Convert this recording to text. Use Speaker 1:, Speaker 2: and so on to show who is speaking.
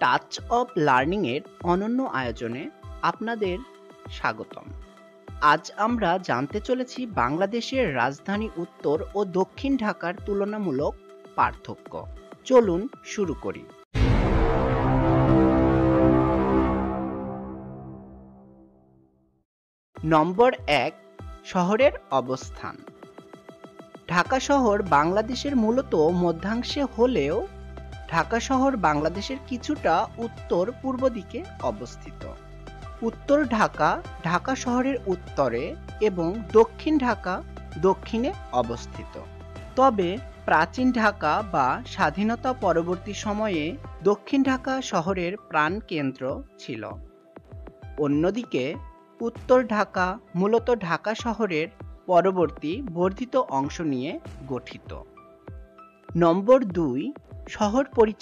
Speaker 1: Touch of learning এর অনন্য আয়োজনে আপনাদের স্বাগতম। আজ আমরা জানতে চলেছি বাংলাদেশের রাজধানী উত্তর ও দক্ষিণ ঢাকার তুলনামূলক পার্থক্য। চলুন শুরু করি। নম্বর ১, শহরের অবস্থান। ঢাকা শহর বাংলাদেশের মূলত মধ্যাংশে হলেও ঢাকা শহর বাংলাদেশের কিছুটা উত্তর পূর্ব দিকে অবস্থিত। উত্তর ঢাকা ঢাকা শহরের উত্তরে এবং দক্ষিণ ঢাকা দক্ষিণে অবস্থিত। তবে প্রাচীন ঢাকা বা স্বাধীনতা পরবর্তী সময়ে দক্ষিণ ঢাকা শহরের প্রাণকেন্দ্র ছিল। অন্যদিকে উত্তর ঢাকা মূলত ঢাকা শহরের পরবর্তী বর্ধিত অংশ নিয়ে গঠিত। নম্বর ২, শহর পরিচালনা।